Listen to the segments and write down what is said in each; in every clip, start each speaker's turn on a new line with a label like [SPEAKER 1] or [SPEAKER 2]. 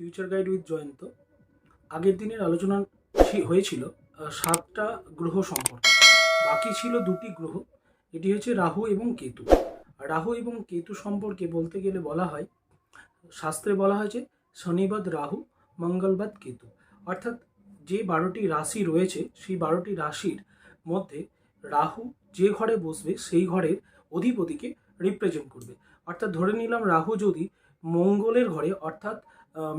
[SPEAKER 1] Future guide with Jayanta. আগের দিনের আলোচনা হয়েছিল 7টা গ্রহ সম্পর্কে, বাকি ছিল 2টি গ্রহ। এটি হচ্ছে রাহু এবং কেতু। রাহু এবং কেতু সম্পর্কে বলতে গেলে বলা হয়, শাস্ত্রে বলা হয়েছে শনিবাদ রাহু মঙ্গলবাদ কেতু, অর্থাৎ যে 12টি রাশি রয়েছে সেই 12টি রাশির মধ্যে রাহু যে ঘরে বসবে সেই ঘরের অধিপতিকে রিপ্রেজেন্ট করবে। অর্থাৎ ধরে নিলাম রাহু যদি মঙ্গলের ঘরে অর্থাৎ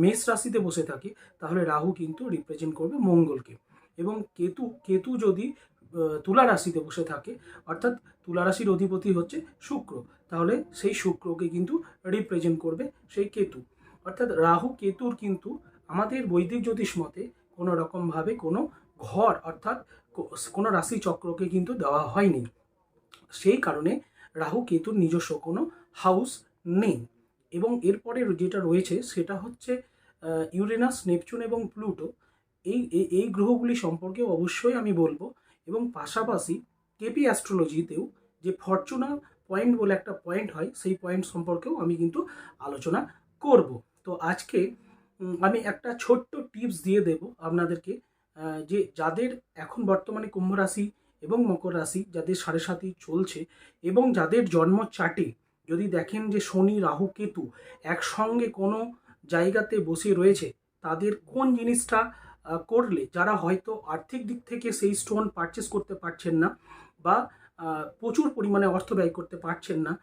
[SPEAKER 1] মেষ রাশিতে বসে থাকে, তাহলে রাহু কিন্তু রিপ্রেজেন্ট করবে মঙ্গলকে। এবং কেতু যদি তুলা রাশিতে বসে থাকে, অর্থাৎ তুলা রাশির অধিপতি হচ্ছে শুক্র, তাহলে সেই শুক্রকে কিন্তু রিপ্রেজেন্ট করবে সেই কেতু। অর্থাৎ রাহু কেতুর কিন্তু আমাদের বৈদিক জ্যোতিষ মতে কোনো রকমভাবে কোনো ঘর অর্থাৎ কোনো রাশি চক্রকে কিন্তু দেওয়া হয়নি। সেই কারণে রাহু কেতুর নিজস্ব কোনো হাউস নেই। এবং এরপরে যেটা রয়েছে সেটা হচ্ছে ইউরেনাস, নেপচুন এবং প্লুটো। এই গ্রহগুলি সম্পর্কে অবশ্যই আমি বলবো। এবং পাশাপাশি কেপি অ্যাস্ট্রোলজিতেও যে ফরচুনা পয়েন্ট বলে একটা পয়েন্ট হয়, সেই পয়েন্ট সম্পর্কেও আমি কিন্তু আলোচনা করব। তো আজকে আমি একটা ছোট্ট টিপস দিয়ে দেব আপনাদেরকে, যে যাদের এখন বর্তমানে কুম্ভ রাশি এবং মকর রাশি যাদের 7.5 চলছে, এবং যাদের জন্ম চার্টে যদি দেখেন যে শনি রাহু কেতু একসঙ্গে কোনো জায়গাতে বসে রয়েছে, তাদের কোন জিনিসটা করলে, যারা হয়তো আর্থিক দিক থেকে সেই স্টোন পারচেস করতে পারছেন না বা প্রচুর পরিমাণে অর্থ ব্যয় করতে পারছেন না,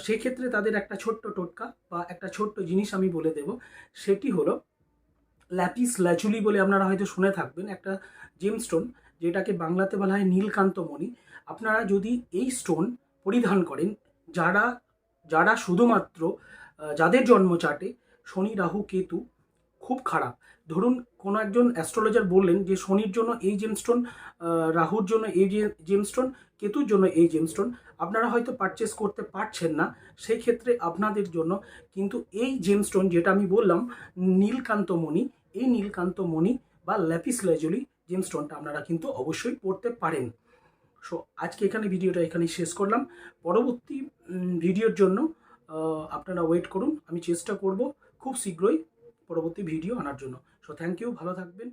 [SPEAKER 1] সেক্ষেত্রে তাদের একটা ছোট্ট টোটকা বা একটা ছোট্ট জিনিস আমি বলে দেব। সেটি হলো ল্যাপিস ল্যাচুলি বলে আপনারা হয়তো শুনে থাকবেন, একটা জেমস্টোন, যেটাকে বাংলাতে বলা হয় নীলকান্ত মণি। আপনারা যদি এই স্টোন পরিধান করেন, যারা শুধুমাত্র যাদের জন্ম চার্টে শনি রাহু কেতু খুব খারাপ, ধরুন কোনো একজন অ্যাস্ট্রোলজার বললেন যে শনির জন্য এই জেমস্টোন, রাহুর জন্য এই জেমস্টোন, কেতুর জন্য এই জেমস্টোন, আপনারা হয়তো পারচেস করতে পারছেন না, সেই ক্ষেত্রে আপনাদের জন্য কিন্তু এই জেমস্টোন যেটা আমি বললাম নীলকান্তমণি, এই নীলকান্তমণি বা ল্যাপিস লাজুলি জেমস্টোনটা আপনারা কিন্তু অবশ্যই পড়তে পারেন। সো আজকে ভিডিওটা এখানেই শেষ করলাম। পরবর্তী ভিডিওর জন্য আপনারা ওয়েট করুন, আমি চেষ্টা করব খুব শীঘ্রই পরবর্তী ভিডিও আনার জন্য। সো থ্যাংক ইউ, ভালো থাকবেন।